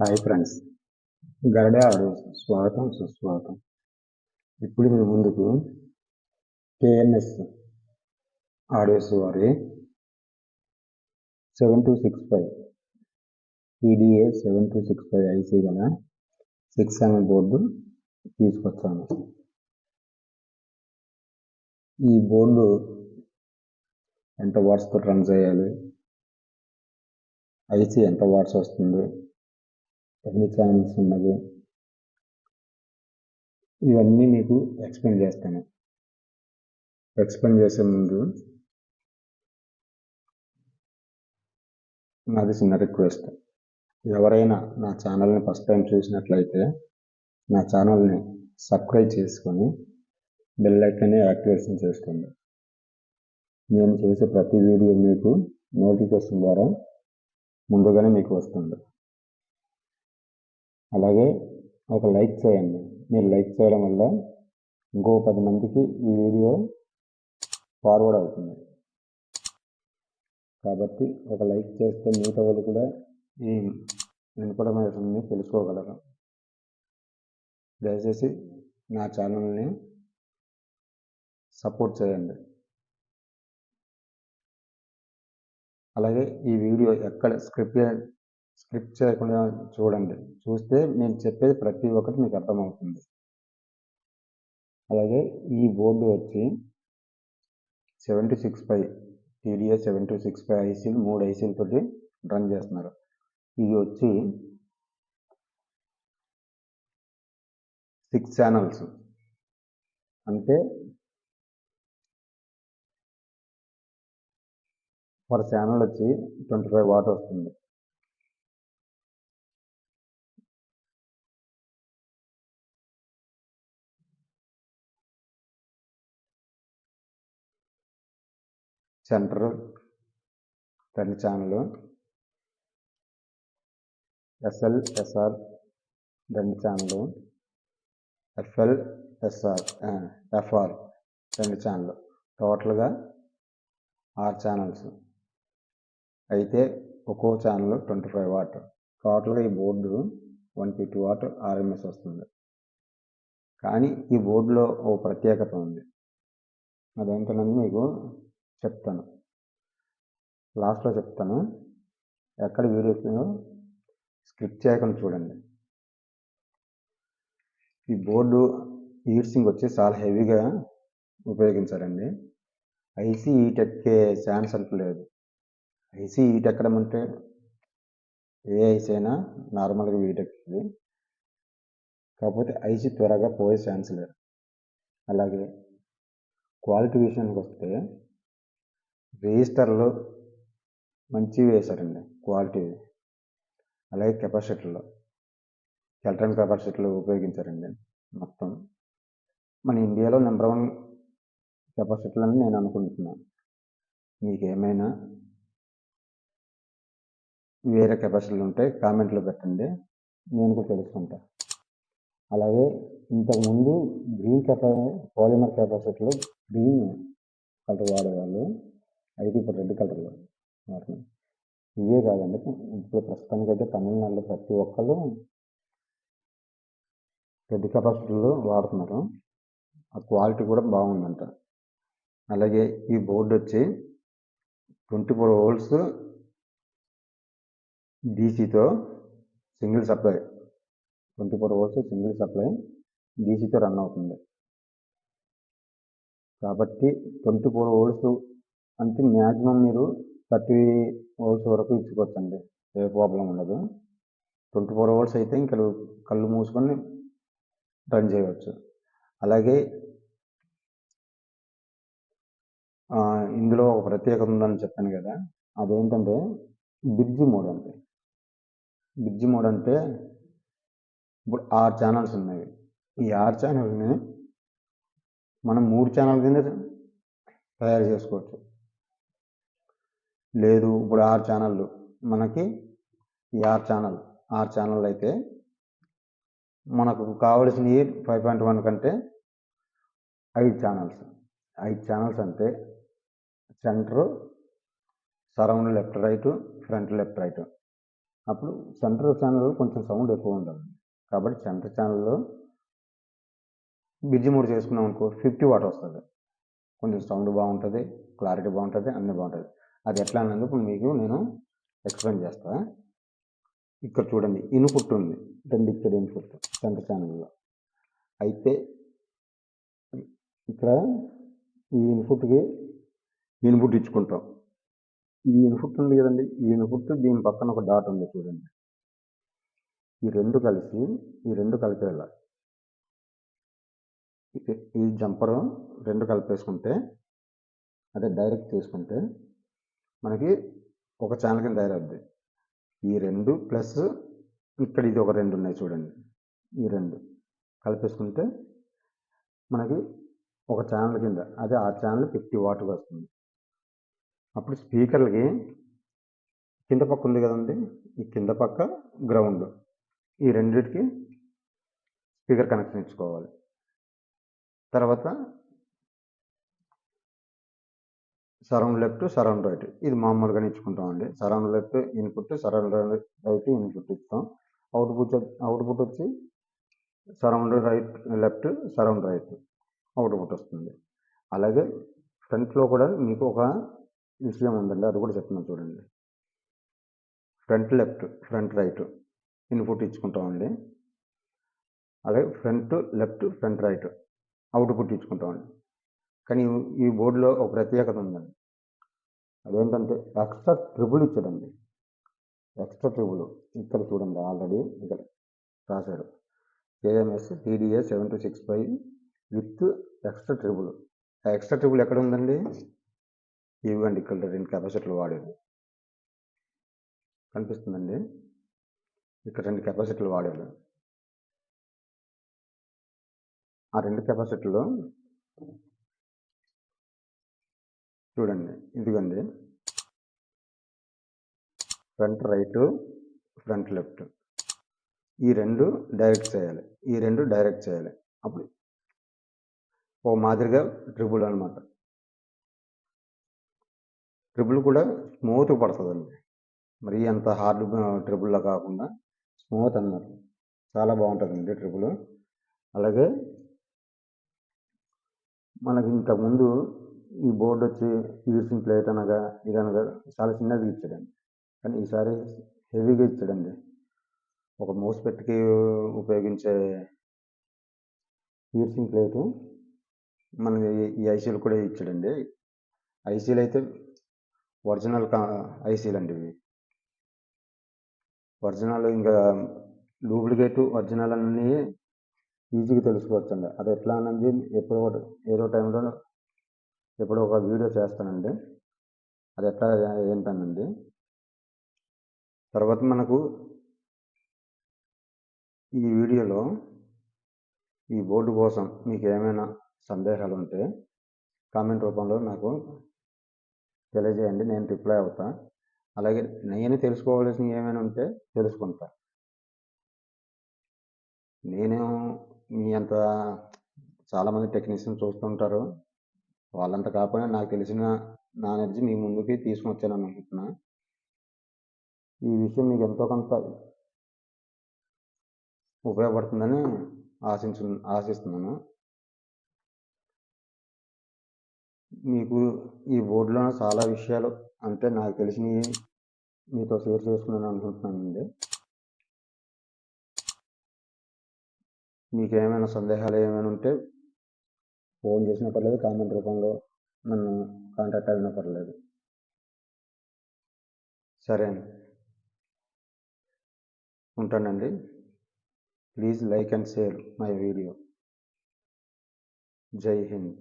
Hi friends, గరుడ audios స్వాగతం సుస్వాగతం. ఇప్పుడు మీ ముందుకు కేఎన్ఎస్ ఆడియోస్ వారి 7265 PDA 7265 ఐసీ గల 6mm బోర్డు తీసుకొచ్చాను. ఈ బోర్డు ఎంత వాట్స్తో రన్ చేయాలి, ఐసీ ఎంత వాట్స్ వస్తుంది, ఎన్ని ఛానల్స్ ఉన్నది, ఇవన్నీ మీకు ఎక్స్ప్లెయిన్ చేస్తాను. ఎక్స్ప్లెయిన్ చేసే ముందు నాది చిన్న రిక్వెస్ట్. ఎవరైనా నా ఛానల్ని ఫస్ట్ టైం చూసినట్లయితే నా ఛానల్ని సబ్స్క్రైబ్ చేసుకొని బెల్ ఐకాన్ని యాక్టివేషన్ చేసుకోండి. నేను చేసే ప్రతి వీడియో మీకు నోటిఫికేషన్ ద్వారా ముందుగానే మీకు వస్తుంది. అలాగే ఒక లైక్ చేయండి. మీరు లైక్ చేయడం వల్ల ఇంకో 10 మందికి ఈ వీడియో ఫార్వర్డ్ అవుతుంది. కాబట్టి ఒక లైక్ చేస్తే మిగతా వాళ్ళు కూడా ఈ ఇన్ఫర్మేషన్ని తెలుసుకోగలరు. దయచేసి నా ఛానల్ని సపోర్ట్ చేయండి. అలాగే ఈ వీడియో ఎక్కడ స్క్రిప్ట్ చేయకుండా చూడండి. చూస్తే నేను చెప్పేది ప్రతి ఒక్కటి మీకు అర్థమవుతుంది. అలాగే ఈ బోర్డు వచ్చి 7265 TDA 7265 ఐసీలు 3 ఐసీలతోటి రన్ చేస్తున్నారు. ఇది వచ్చి 6 ఛానల్స్, అంటే పర్ ఛానల్ వచ్చి 25 వాట్ వస్తుంది. Centre 2 channel, SL SR 2 channel, FL SR FR 2 channel, టోటల్గా 6 ఛానల్స్. అయితే ఒక్కో ఛానల్ 25 వాట్. టోటల్గా ఈ బోర్డు 150 వాట్ RMS వస్తుంది. కానీ ఈ బోర్డులో ఓ ప్రత్యేకత ఉంది. అదేంటనేది మీకు చెప్తాను, లాస్ట్లో చెప్తాను. ఎక్కడ వీడియో స్కిప్ చేయకుండా చూడండి. ఈ బోర్డు హీట్సింగ్ వచ్చి చాలా హెవీగా ఉపయోగించారండి. ఐసీ హీట్ ఎక్కే ఛాన్స్ అంటూ లేదు. ఐసీ హీట్ ఎక్కడం అంటే ఏ ఐసీ అయినా నార్మల్గా హీట్ ఎక్కుతుంది, కాకపోతే ఐసీ త్వరగా పోయే ఛాన్స్ లేదు. అలాగే క్వాలిటీ విషయానికి వస్తే రిజిస్టర్లు మంచివి వేశారండి, క్వాలిటీ. అలాగే కెపాసిటర్లు, ఎలక్ట్రానిక్ కెపాసిటర్లు ఉపయోగించారండి. మొత్తం మన ఇండియాలో నెంబర్ 1 కెపాసిటర్లు అని నేను అనుకుంటున్నాను. మీకు ఏమైనా వేరే కెపాసిటర్లు ఉంటే కామెంట్లో పెట్టండి, నేను కూడా తెలుసుకుంటా. అలాగే ఇంతకుముందు పాలిమర్ కెపాసిటర్లు గ్రీన్ కలర్ వాడేవాళ్ళు, అయితే ఇప్పుడు రెడ్ కలర్లో వాడుతున్నాం. ఇవే కాదండి, ఇప్పుడు ప్రస్తుతానికైతే తమిళనాడులో ప్రతి ఒక్కళ్ళు రెడ్ కెపాసిటర్లు వాడుతున్నారు. ఆ క్వాలిటీ కూడా బాగుందంట. అలాగే ఈ బోర్డు వచ్చి 24 volts డీసీతో single supply, 24 volts single supply డీసీతో రన్ అవుతుంది. కాబట్టి 24 volts అంటే మ్యాక్సిమం మీరు 30 volts వరకు ఇచ్చుకోవచ్చండి, ఏ ప్రాబ్లం ఉండదు. 24 volts అయితే ఇంకా కళ్ళు మూసుకొని రన్ చేయవచ్చు. అలాగే ఇందులో ఒక ప్రత్యేకత ఉందని చెప్పాను కదా, అదేంటంటే బ్రిడ్జ్ మోడ్. అంటే బ్రిడ్జ్ మోడ్ అంటే ఇప్పుడు 6 ఛానల్స్ ఉన్నాయి. ఈ 6 ఛానల్ని మనం 3 ఛానల్ కింద తయారు చేసుకోవచ్చు. లేదు ఇప్పుడు 6 ఛానళ్ళు మనకి, ఈ 6 ఛానళ్ళు అయితే మనకు కావలసినవి 5.1 కంటే 5 ఛానల్స్. 5 ఛానల్స్ అంటే centre, surround left right, front left right అప్పుడు సెంటర్ ఛానల్ కొంచెం సౌండ్ ఎక్కువ ఉండాలి. కాబట్టి సెంటర్ ఛానల్లో బ్రిడ్జ్ మోడ్ చేసుకున్నాం అనుకో 50 వాట్ వస్తుంది. కొంచెం సౌండ్ బాగుంటుంది, క్లారిటీ బాగుంటుంది, అన్నీ బాగుంటుంది. అది ఎట్లా అన్నందుకు మీకు నేను ఎక్స్ప్లెయిన్ చేస్తా. ఇక్కడ చూడండి, ఇన్పుట్ ఉంది, 2 ఇక్కడ ఇన్పుట్ సెంటర్ ఛానల్లో. అయితే ఇక్కడ ఈ ఇన్పుట్ ఇచ్చుకుంటాం. ఈ ఇన్పుట్ ఉంది కదండి, ఈ ఇన్పుట్ దీని పక్కన ఒక డాట్ ఉంది చూడండి. ఈ రెండు కలిపి వెళ్ళాలి. ఈ జంపర్ రెండు కలిపేసుకుంటే, అదే డైరెక్ట్ తీసుకుంటే మనకి ఒక ఛానల్ కింద తయారవుద్ది. ఈ రెండు ప్లస్ ఇక్కడ ఇది ఒక రెండు ఉన్నాయి చూడండి, ఈ రెండు కలిపేసుకుంటే మనకి ఒక ఛానల్ కింద, అదే ఆ ఛానల్ 50 వాట్గా వస్తుంది. అప్పుడు స్పీకర్లకి కింద పక్క ఉంది కదండి, ఈ కింద పక్క గ్రౌండ్, ఈ రెండింటికి స్పీకర్ కనెక్షన్ ఇచ్చుకోవాలి. తర్వాత సరౌండ్ లెఫ్ట్, సరౌండ్ రైట్, ఇది మామూలుగానే ఇచ్చుకుంటామండి. Surround left input, surround right input ఇస్తాం. అవుట్పుట్ వచ్చి surround right left, surround right output వస్తుంది. అలాగే ఫ్రంట్లో కూడా మీకు ఒక విషయం ఉందండి, అది కూడా చెప్తున్నాను చూడండి. Front left, front right input ఇచ్చుకుంటామండి. అలాగే front left, front right output ఇచ్చుకుంటామండి. కానీ ఈ బోర్డులో ఒక ప్రత్యేకత ఉందండి, అదేంటంటే ఎక్స్ట్రా ట్రిబుల్ ఇచ్చాడండి. ఎక్స్ట్రా ట్రిబుల్ ఇక్కడ చూడండి, ఆల్రెడీ ఇక్కడ రాశాడు, KMS TDA 7265 with extra treble. ఆ ఎక్స్ట్రా ట్రిబుల్ ఎక్కడ ఉందండి, ఇవ్వండి ఇక్కడ 2 కెపాసిటర్లు వాడాడు, కనిపిస్తుందండి, ఇక్కడ 2 కెపాసిటర్లు వాడాడు. ఆ 2 కెపాసిటర్లు చూడండి, ఇదిగోండి, ఫ్రంట్ రైట్, ఫ్రంట్ లెఫ్ట్, ఈ రెండు డైరెక్ట్ చేయాలి. అప్పుడు ఓ మాదిరిగా ట్రిబుల్ అనమాట. ట్రిబుల్ కూడా స్మూత్గా పడుతుందండి, మరి అంత హార్డ్ ట్రిబుల్లా కాకుండా స్మూత్ అన్నమాట, చాలా బాగుంటుందండి ట్రిబుల్. అలాగే మనకి ఇంతకుముందు ఈ బోర్డు వచ్చి ఈర్సింగ్ ప్లేట్ అనగా ఇదనగా చాలా చిన్నది ఇచ్చాడండి, కానీ ఈసారి హెవీగా ఇచ్చాడండి. ఒక మౌస్ పెట్టుకి ఉపయోగించే ఈర్సింగ్ ప్లేటు మనకి ఈ ఐసీలు కూడా ఇచ్చాడండి. ఐసీలు అయితే ఒరిజినల్ ఐసీలు అండి ఇవి. ఒరిజినల్ ఇంకా డూప్లికేట్ ఒరిజినల్ అన్నీ ఈజీగా తెలుసుకోవచ్చండి. అది ఎట్లా అన్నది ఏదో టైంలో ఎప్పుడో ఒక వీడియో చేస్తానండి, అది ఎట్లా ఏంటనండి. తర్వాత మనకు ఈ వీడియోలో ఈ బోర్డు కోసం మీకు ఏమైనా సందేహాలు ఉంటే కామెంట్ రూపంలో నాకు తెలియజేయండి, నేను రిప్లై అవుతా. అలాగే నేను తెలుసుకోవాల్సినవి ఏమైనా ఉంటే తెలుసుకుంటా. నేను మీ అంత చాలామంది టెక్నీషియన్ చూస్తుంటారు, వాళ్ళంతా కాకపోయినా నాకు తెలిసిన నాలెడ్జ్ మీ ముందుకి తీసుకుని వచ్చానని అనుకుంటున్నా. ఈ విషయం మీకు ఎంతో కొంత ఉపయోగపడుతుందని ఆశిస్తున్నాను. మీకు ఈ బోర్డులో చాలా విషయాలు అంటే నాకు తెలిసినవి మీతో షేర్ చేసుకున్నాను అనుకుంటున్నానండి. మీకు ఏమైనా సందేహాలు ఏమైనా ఉంటే ఫోన్ చేసినా పర్లేదు, కామెంట్ రూపంలో నన్ను కాంటాక్ట్ అయినా పర్లేదు. సరే అండి, ఉంటానండి. Please like and share my video. జై హింద్.